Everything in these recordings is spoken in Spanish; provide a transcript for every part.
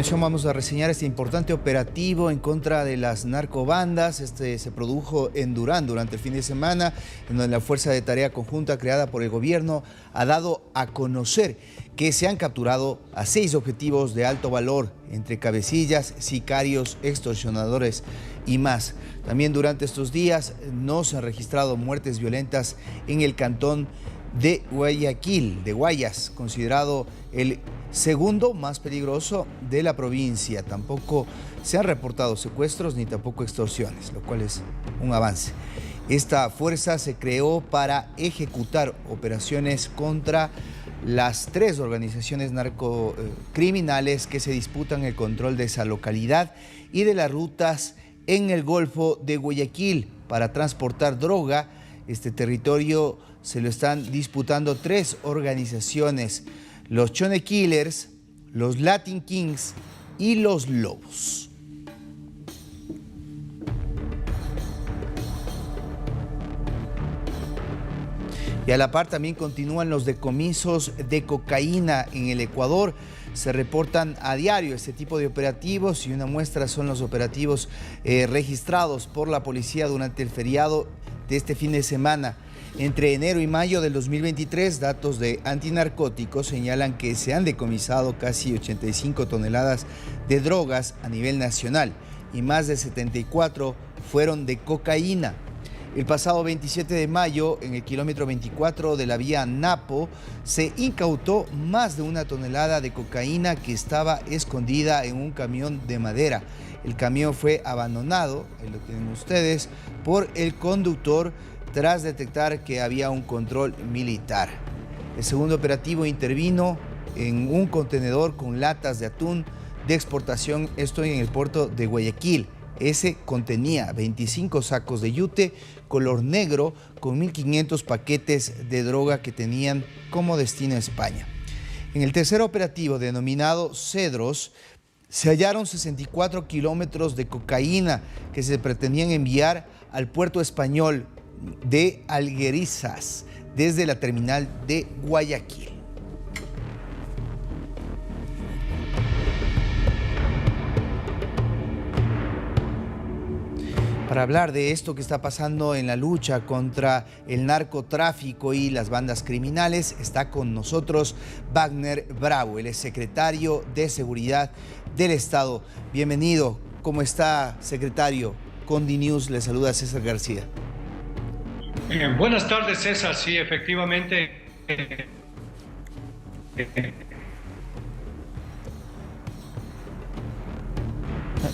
continuación vamos a reseñar este importante operativo en contra de las narcobandas. Este se produjo en Durán durante el fin de semana, en donde la Fuerza de Tarea Conjunta creada por el gobierno ha dado a conocer que se han capturado a 6 objetivos de alto valor, entre cabecillas, sicarios, extorsionadores y más. También durante estos días no se han registrado muertes violentas en el cantón de Guayaquil, de Guayas, considerado el segundo más peligroso de la provincia. Tampoco se han reportado secuestros ni tampoco extorsiones, lo cual es un avance. Esta fuerza se creó para ejecutar operaciones contra las 3 organizaciones narcocriminales que se disputan el control de esa localidad y de las rutas en el Golfo de Guayaquil para transportar droga. Este territorio se lo están disputando 3 organizaciones: los Chone Killers, los Latin Kings y los Lobos. Y a la par también continúan los decomisos de cocaína en el Ecuador. Se reportan a diario este tipo de operativos y una muestra son los operativos registrados por la policía durante el feriado de este fin de semana. Entre enero y mayo del 2023, datos de antinarcóticos señalan que se han decomisado casi 85 toneladas de drogas a nivel nacional y más de 74 fueron de cocaína. El pasado 27 de mayo, en el kilómetro 24 de la vía Napo, se incautó más de 1 tonelada de cocaína que estaba escondida en un camión de madera. El camión fue abandonado, ahí lo tienen ustedes, por el conductor tras detectar que había un control militar. El segundo operativo intervino en un contenedor con latas de atún de exportación, esto en el puerto de Guayaquil. Ese contenía 25 sacos de yute color negro con 1.500 paquetes de droga que tenían como destino España. En el tercer operativo, denominado Cedros, se hallaron 64 kilómetros de cocaína que se pretendían enviar al puerto español de Alguerizas desde la terminal de Guayaquil. Para hablar de esto que está pasando en la lucha contra el narcotráfico y las bandas criminales, está con nosotros Wagner Bravo, el secretario de Seguridad del Estado. Bienvenido. ¿Cómo está, secretario? Con DNews le saluda César García. Buenas tardes, César. Sí, efectivamente.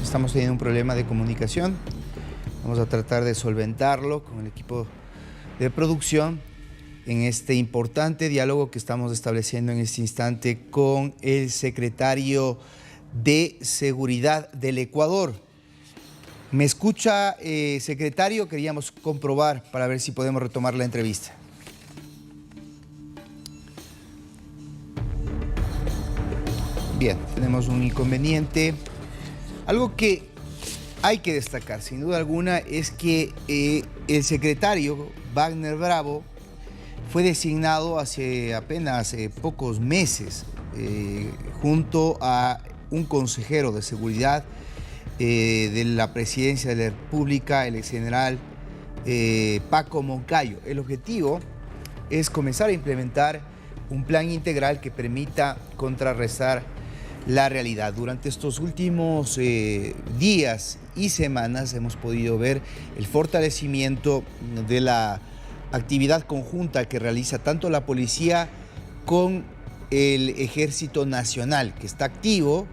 Estamos teniendo un problema de comunicación. Vamos a tratar de solventarlo con el equipo de producción en este importante diálogo que estamos estableciendo en este instante con el secretario de Seguridad del Ecuador. ¿Me escucha, secretario? Queríamos comprobar para ver si podemos retomar la entrevista. Bien, tenemos un inconveniente. Algo que hay que destacar, sin duda alguna, es que el secretario Wagner Bravo fue designado hace apenas pocos meses junto a un consejero de seguridad de la Presidencia de la República, el exgeneral Paco Moncayo. El objetivo es comenzar a implementar un plan integral que permita contrarrestar la realidad. Durante estos últimos días y semanas hemos podido ver el fortalecimiento de la actividad conjunta que realiza tanto la policía con el Ejército Nacional, que está activo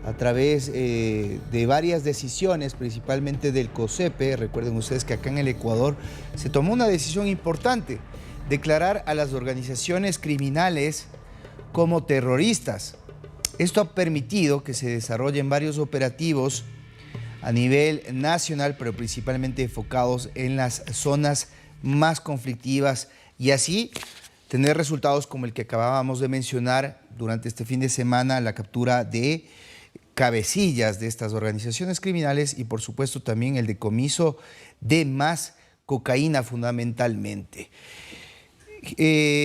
a través de varias decisiones, principalmente del COSEPE. Recuerden ustedes que acá en el Ecuador se tomó una decisión importante: declarar a las organizaciones criminales como terroristas. Esto ha permitido que se desarrollen varios operativos a nivel nacional, pero principalmente enfocados en las zonas más conflictivas y así tener resultados como el que acabábamos de mencionar durante este fin de semana, la captura de cabecillas de estas organizaciones criminales y por supuesto también el decomiso de más cocaína fundamentalmente.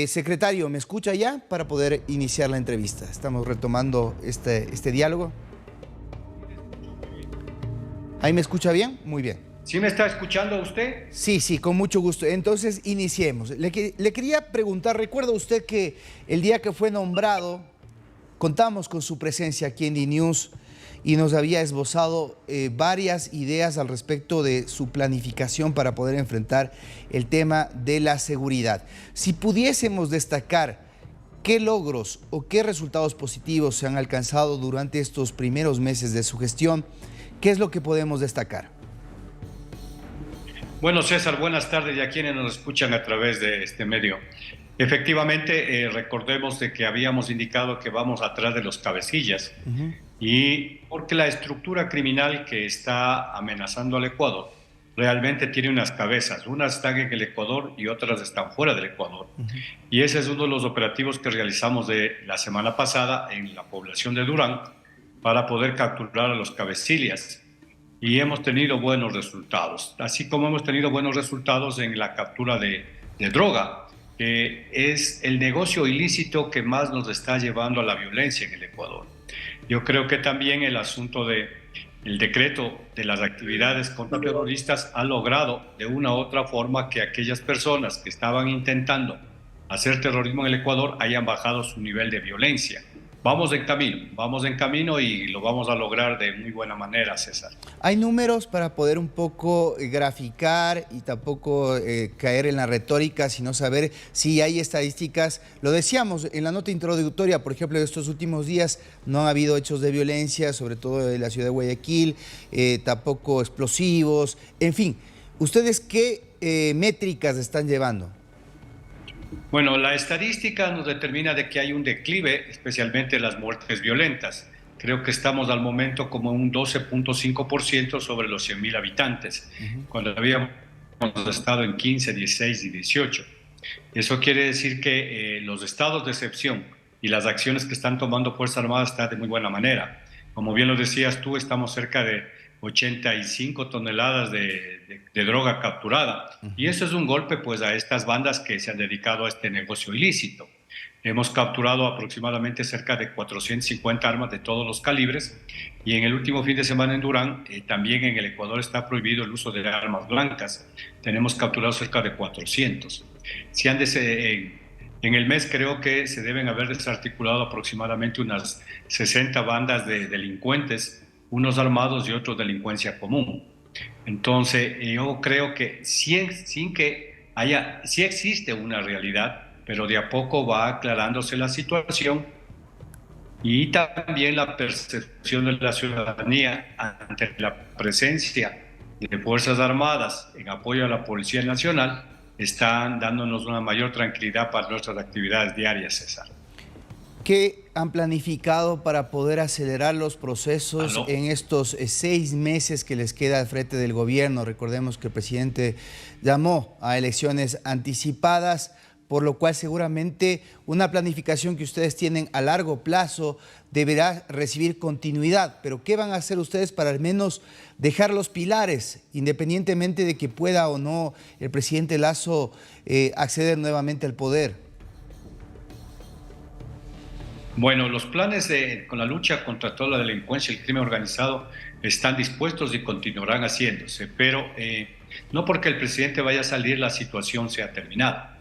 Secretario, ¿me escucha ya para poder iniciar la entrevista? Estamos retomando este diálogo. ¿Ahí me escucha bien? Muy bien. ¿Sí me está escuchando usted? Sí, sí, con mucho gusto. Entonces, iniciemos. Le quería preguntar, ¿recuerda usted que el día que fue nombrado, contamos con su presencia aquí en DNews y nos había esbozado varias ideas al respecto de su planificación para poder enfrentar el tema de la seguridad? Si pudiésemos destacar qué logros o qué resultados positivos se han alcanzado durante estos primeros meses de su gestión, ¿qué es lo que podemos destacar? Bueno, César, buenas tardes y a quienes nos escuchan a través de este medio. Efectivamente, recordemos de que habíamos indicado que vamos atrás de los cabecillas y porque la estructura criminal que está amenazando al Ecuador realmente tiene unas cabezas, unas están en el Ecuador y otras están fuera del Ecuador. Y ese es uno de los operativos que realizamos de la semana pasada en la población de Durán para poder capturar a los cabecillas. Y hemos tenido buenos resultados, así como hemos tenido buenos resultados en la captura de droga, que es el negocio ilícito que más nos está llevando a la violencia en el Ecuador. Yo creo que también el asunto del decreto de las actividades contra terroristas ha logrado de una u otra forma que aquellas personas que estaban intentando hacer terrorismo en el Ecuador hayan bajado su nivel de violencia. Vamos en camino y lo vamos a lograr de muy buena manera, César. ¿Hay números para poder un poco graficar y tampoco caer en la retórica, sino saber si hay estadísticas? Lo decíamos en la nota introductoria, por ejemplo, en estos últimos días no ha habido hechos de violencia, sobre todo en la ciudad de Guayaquil, tampoco explosivos, en fin. ¿Ustedes qué métricas están llevando? Bueno, la estadística nos determina de que hay un declive, especialmente en las muertes violentas. Creo que estamos al momento como un 12.5% sobre los 100.000 habitantes, cuando habíamos estado en 15, 16 y 18. Eso quiere decir que los estados de excepción y las acciones que están tomando Fuerzas Armadas están de muy buena manera. Como bien lo decías tú, estamos cerca de 85 toneladas de droga capturada. Y eso es un golpe pues a estas bandas que se han dedicado a este negocio ilícito. Hemos capturado aproximadamente cerca de 450 armas de todos los calibres y en el último fin de semana en Durán, también en el Ecuador está prohibido el uso de armas blancas. Tenemos capturado cerca de 400. En el mes creo que se deben haber desarticulado aproximadamente unas 60 bandas de delincuentes, unos armados y otros delincuencia común. Entonces, yo creo que sí existe una realidad, pero de a poco va aclarándose la situación y también la percepción de la ciudadanía ante la presencia de Fuerzas Armadas en apoyo a la Policía Nacional están dándonos una mayor tranquilidad para nuestras actividades diarias, César. ¿Qué han planificado para poder acelerar los procesos en estos 6 meses que les queda al frente del gobierno? Recordemos que el presidente llamó a elecciones anticipadas, por lo cual seguramente una planificación que ustedes tienen a largo plazo deberá recibir continuidad. Pero ¿qué van a hacer ustedes para al menos dejar los pilares, independientemente de que pueda o no el presidente Lasso acceder nuevamente al poder? Bueno, los planes con la lucha contra toda la delincuencia y el crimen organizado están dispuestos y continuarán haciéndose, pero no porque el presidente vaya a salir la situación sea terminada.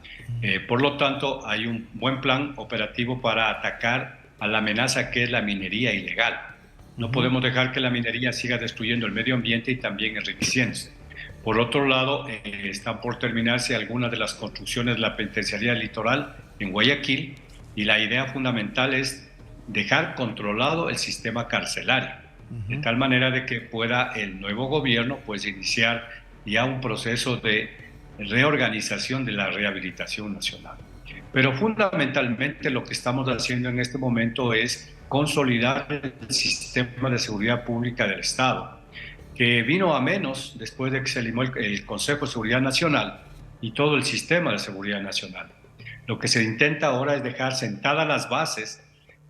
Por lo tanto, hay un buen plan operativo para atacar a la amenaza que es la minería ilegal. No podemos dejar que la minería siga destruyendo el medio ambiente y también enriqueciéndose. Por otro lado, están por terminarse algunas de las construcciones de la penitenciaría litoral en Guayaquil, y la idea fundamental es dejar controlado el sistema carcelario, de tal manera de que pueda el nuevo gobierno pues iniciar ya un proceso de reorganización de la rehabilitación nacional. Pero fundamentalmente lo que estamos haciendo en este momento es consolidar el sistema de seguridad pública del Estado, que vino a menos después de que se eliminó el Consejo de Seguridad Nacional y todo el sistema de seguridad nacional. Lo que se intenta ahora es dejar sentadas las bases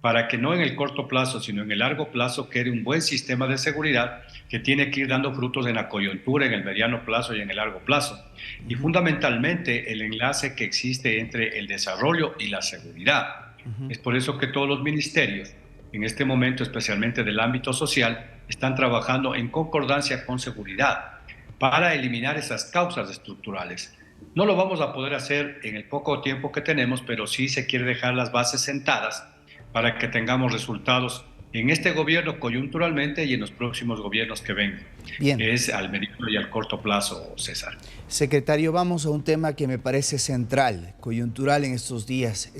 para que no en el corto plazo, sino en el largo plazo quede un buen sistema de seguridad que tiene que ir dando frutos en la coyuntura, en el mediano plazo y en el largo plazo. Y fundamentalmente el enlace que existe entre el desarrollo y la seguridad. Es por eso que todos los ministerios, en este momento especialmente del ámbito social, están trabajando en concordancia con seguridad para eliminar esas causas estructurales. No lo vamos a poder hacer en el poco tiempo que tenemos, pero sí se quiere dejar las bases sentadas para que tengamos resultados en este gobierno coyunturalmente y en los próximos gobiernos que vengan. Bien. Es al mediano y al corto plazo, César. Secretario, vamos a un tema que me parece central, coyuntural en estos días.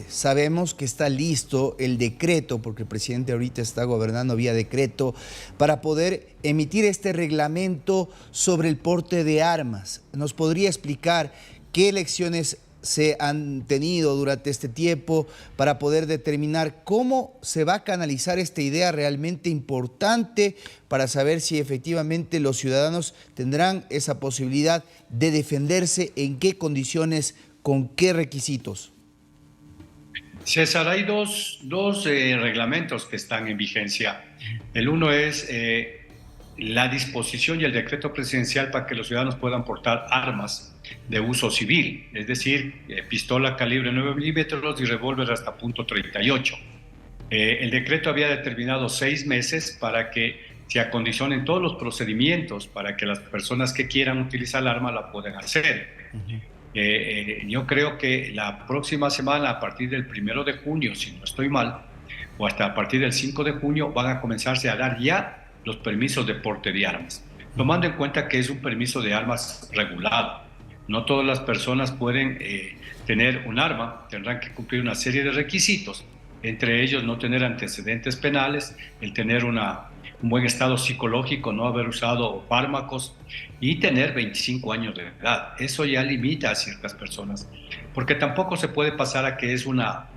Sabemos que está listo el decreto, porque el presidente ahorita está gobernando vía decreto, para poder emitir este reglamento sobre el porte de armas. ¿Nos podría explicar qué elecciones se han tenido durante este tiempo para poder determinar cómo se va a canalizar esta idea realmente importante para saber si efectivamente los ciudadanos tendrán esa posibilidad de defenderse, en qué condiciones, con qué requisitos? César, hay dos reglamentos que están en vigencia. El uno es la disposición y el decreto presidencial para que los ciudadanos puedan portar armas de uso civil, es decir, pistola calibre 9 milímetros y revólver hasta .38. El decreto había determinado 6 meses para que se acondicionen todos los procedimientos para que las personas que quieran utilizar el arma la puedan hacer. Yo creo que la próxima semana, a partir del 1 de junio, si no estoy mal, o hasta a partir del 5 de junio, van a comenzarse a dar ya los permisos de porte de armas, tomando en cuenta que es un permiso de armas regulado. No todas las personas pueden tener un arma, tendrán que cumplir una serie de requisitos, entre ellos no tener antecedentes penales, el tener un buen estado psicológico, no haber usado fármacos y tener 25 años de edad. Eso ya limita a ciertas personas, porque tampoco se puede pasar a que es una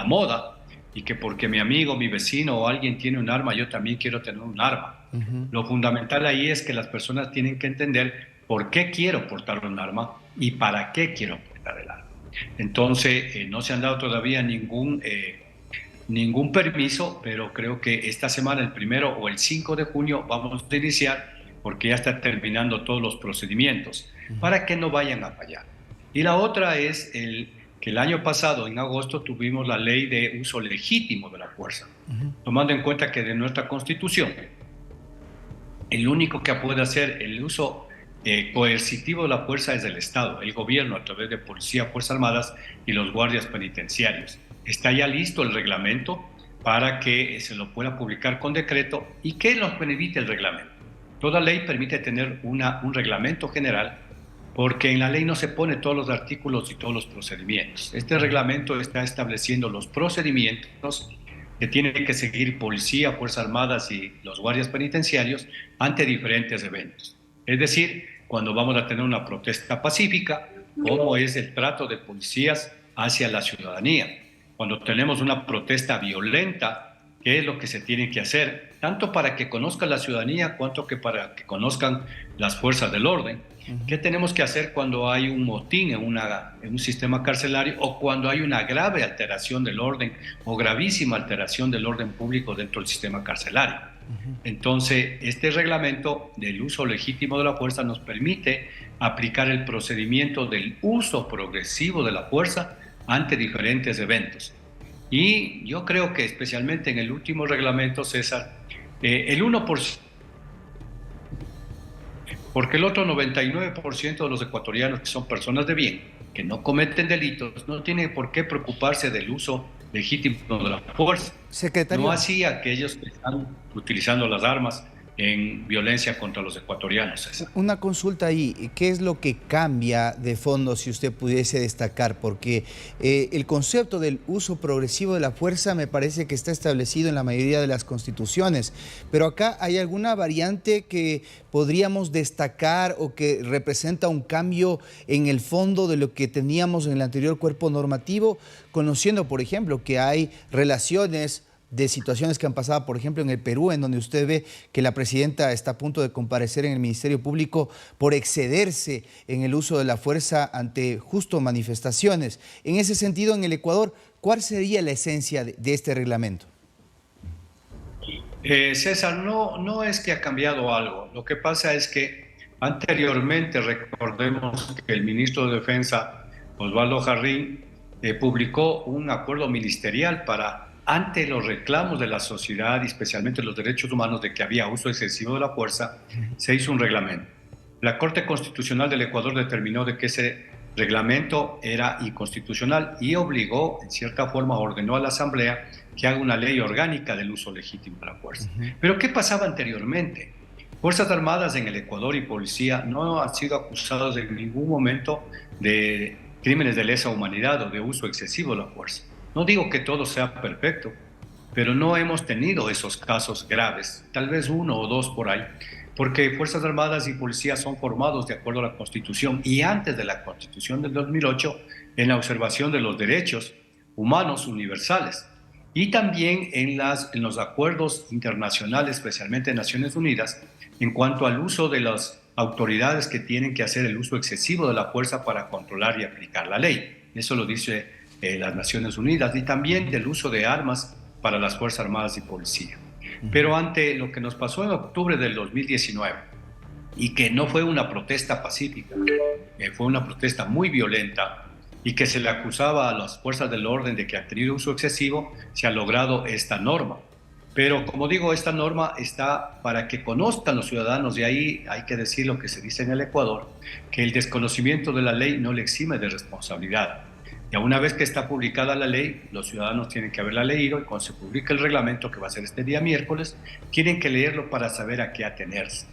moda y que porque mi amigo, mi vecino o alguien tiene un arma, yo también quiero tener un arma. Lo fundamental ahí es que las personas tienen que entender por qué quiero portar un arma y para qué quiero portar el arma. Entonces, no se han dado todavía ningún permiso, pero creo que esta semana, el 1 o el 5 de junio, vamos a iniciar, porque ya está terminando todos los procedimientos, para que no vayan a fallar. Y la otra es que el año pasado, en agosto, tuvimos la ley de uso legítimo de la fuerza, tomando en cuenta que de nuestra Constitución, el único que puede hacer el uso coercitivo de la fuerza es el Estado, el gobierno, a través de policía, fuerzas armadas y los guardias penitenciarios. Está ya listo el reglamento para que se lo pueda publicar con decreto. ¿Y qué nos permite el reglamento? Toda ley permite tener un reglamento general, porque en la ley no se pone todos los artículos y todos los procedimientos. Este reglamento está estableciendo los procedimientos que tienen que seguir policía, fuerzas armadas y los guardias penitenciarios ante diferentes eventos. Es decir, cuando vamos a tener una protesta pacífica, cómo es el trato de policías hacia la ciudadanía. Cuando tenemos una protesta violenta, qué es lo que se tiene que hacer, tanto para que conozca la ciudadanía, cuanto que para que conozcan las fuerzas del orden. ¿Qué tenemos que hacer cuando hay un motín en un sistema carcelario o cuando hay una grave alteración del orden o gravísima alteración del orden público dentro del sistema carcelario? Entonces, este reglamento del uso legítimo de la fuerza nos permite aplicar el procedimiento del uso progresivo de la fuerza ante diferentes eventos. Y yo creo que especialmente en el último reglamento, César, el 1%, porque el otro 99% de los ecuatorianos que son personas de bien, que no cometen delitos, no tienen por qué preocuparse del uso legítimo de la fuerza. Secretario. No así aquellos que están utilizando las armas en violencia contra los ecuatorianos. César. Una consulta ahí, ¿qué es lo que cambia de fondo si usted pudiese destacar? Porque el concepto del uso progresivo de la fuerza me parece que está establecido en la mayoría de las constituciones, pero acá hay alguna variante que podríamos destacar o que representa un cambio en el fondo de lo que teníamos en el anterior cuerpo normativo, conociendo, por ejemplo, que hay relaciones de situaciones que han pasado, por ejemplo, en el Perú, en donde usted ve que la presidenta está a punto de comparecer en el Ministerio Público por excederse en el uso de la fuerza ante justo manifestaciones. En ese sentido, en el Ecuador, ¿cuál sería la esencia de este reglamento? César, no es que ha cambiado algo. Lo que pasa es que anteriormente, recordemos que el ministro de Defensa, Osvaldo Jarrín, publicó un acuerdo ministerial para ante los reclamos de la sociedad, y especialmente los derechos humanos, de que había uso excesivo de la fuerza, se hizo un reglamento. La Corte Constitucional del Ecuador determinó de que ese reglamento era inconstitucional y obligó, en cierta forma, ordenó a la Asamblea que haga una ley orgánica del uso legítimo de la fuerza. Pero ¿qué pasaba anteriormente? Fuerzas Armadas en el Ecuador y policía no han sido acusados en ningún momento de crímenes de lesa humanidad o de uso excesivo de la fuerza. No digo que todo sea perfecto, pero no hemos tenido esos casos graves, tal vez uno o dos por ahí, porque Fuerzas Armadas y Policía son formados de acuerdo a la Constitución y antes de la Constitución del 2008 en la observación de los derechos humanos universales y también en los acuerdos internacionales, especialmente en Naciones Unidas, en cuanto al uso de las autoridades que tienen que hacer el uso excesivo de la fuerza para controlar y aplicar la ley. Eso lo dice las Naciones Unidas, y también del uso de armas para las Fuerzas Armadas y Policía. Pero ante lo que nos pasó en octubre del 2019, y que no fue una protesta pacífica, fue una protesta muy violenta, y que se le acusaba a las fuerzas del orden de que han tenido uso excesivo, se ha logrado esta norma. Pero como digo, esta norma está para que conozcan los ciudadanos, y ahí hay que decir lo que se dice en el Ecuador, que el desconocimiento de la ley no le exime de responsabilidad. Ya una vez que está publicada la ley, los ciudadanos tienen que haberla leído, y cuando se publique el reglamento, que va a ser este día miércoles, tienen que leerlo para saber a qué atenerse.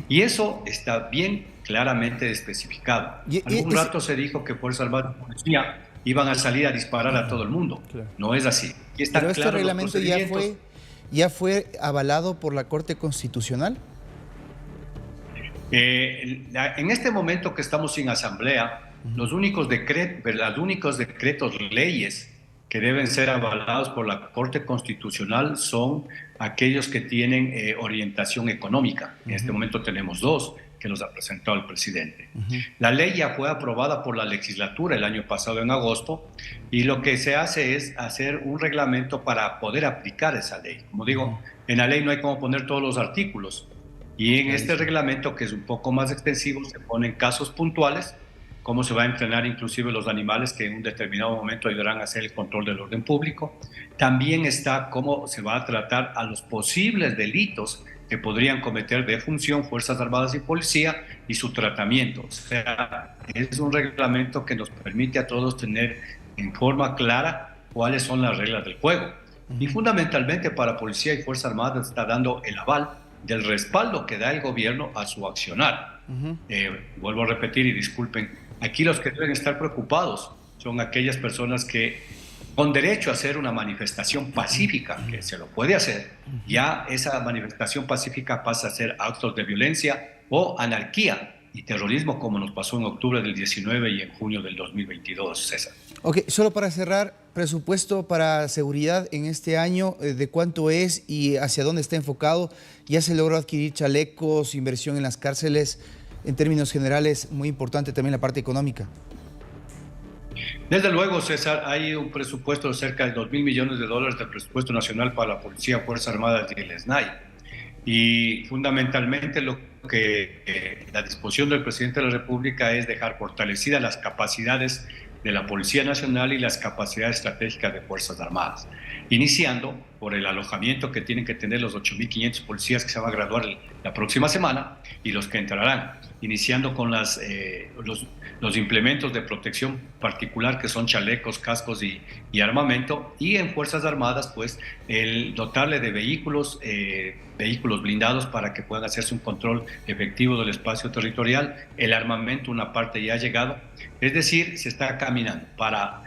Y eso está bien claramente especificado. Algún rato se dijo que Fuerzas Armadas y Policía iban a salir a disparar a todo el mundo. Claro. No es así. Aquí están claros. ¿Pero este reglamento ya fue avalado por la Corte Constitucional? En este momento que estamos sin asamblea, los únicos decretos leyes que deben ser avalados por la Corte Constitucional son aquellos que tienen orientación económica. En este momento tenemos dos que los ha presentado el presidente. La ley ya fue aprobada por la legislatura el año pasado en agosto, y lo que se hace es hacer un reglamento para poder aplicar esa ley. Como digo, en la ley no hay cómo poner todos los artículos, y en este reglamento, que es un poco más extensivo, se ponen casos puntuales, cómo se va a entrenar inclusive los animales que en un determinado momento ayudarán a hacer el control del orden público. También está cómo se va a tratar a los posibles delitos que podrían cometer de función Fuerzas Armadas y Policía y su tratamiento. O sea, es un reglamento que nos permite a todos tener en forma clara cuáles son las reglas del juego. Y fundamentalmente para Policía y Fuerzas Armadas está dando el aval del respaldo que da el gobierno a su accionar. Vuelvo a repetir, y disculpen, aquí los que deben estar preocupados son aquellas personas que, con derecho a hacer una manifestación pacífica, que se lo puede hacer, ya esa manifestación pacífica pasa a ser actos de violencia o anarquía y terrorismo, como nos pasó en octubre del 19 y en junio del 2022, César. Ok, solo para cerrar, presupuesto para seguridad en este año, ¿de cuánto es y hacia dónde está enfocado? ¿Ya se logró adquirir chalecos, inversión en las cárceles? En términos generales, muy importante también la parte económica. Desde luego, César, hay un presupuesto de cerca de $2.000 millones del presupuesto nacional para la Policía, Fuerzas Armadas y el SNAI. Y fundamentalmente lo que la disposición del presidente de la República es dejar fortalecidas las capacidades de la Policía Nacional y las capacidades estratégicas de Fuerzas Armadas, iniciando por el alojamiento que tienen que tener los 8.500 policías que se van a graduar la próxima semana y los que entrarán, iniciando con los implementos de protección particular, que son chalecos, cascos y armamento, y en Fuerzas Armadas pues el dotarle de vehículos blindados para que puedan hacerse un control efectivo del espacio territorial. El armamento, una parte ya ha llegado, es decir, se está caminando para...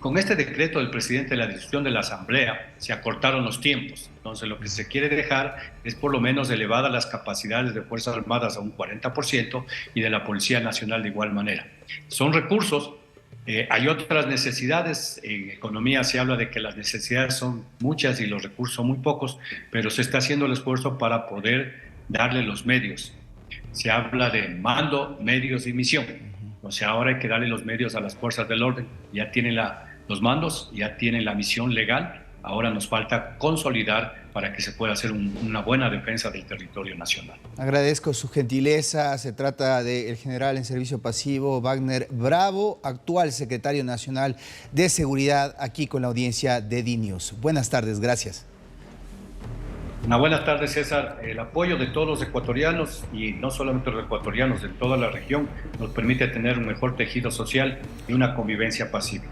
Con este decreto del presidente de la decisión de la Asamblea se acortaron los tiempos. Entonces lo que se quiere dejar es por lo menos elevadas las capacidades de Fuerzas Armadas a un 40% y de la Policía Nacional de igual manera. Son recursos, hay otras necesidades. En economía se habla de que las necesidades son muchas y los recursos son muy pocos, pero se está haciendo el esfuerzo para poder darle los medios. Se habla de mando, medios y misión. O sea, ahora hay que darle los medios a las fuerzas del orden. Ya tienen los mandos, ya tienen la misión legal. Ahora nos falta consolidar para que se pueda hacer una buena defensa del territorio nacional. Agradezco su gentileza. Se trata del general en servicio pasivo Wagner Bravo, actual secretario nacional de Seguridad, aquí con la audiencia de DNews. Buenas tardes, gracias. Una buena tarde, César. El apoyo de todos los ecuatorianos, y no solamente los ecuatorianos, de toda la región, nos permite tener un mejor tejido social y una convivencia pacífica.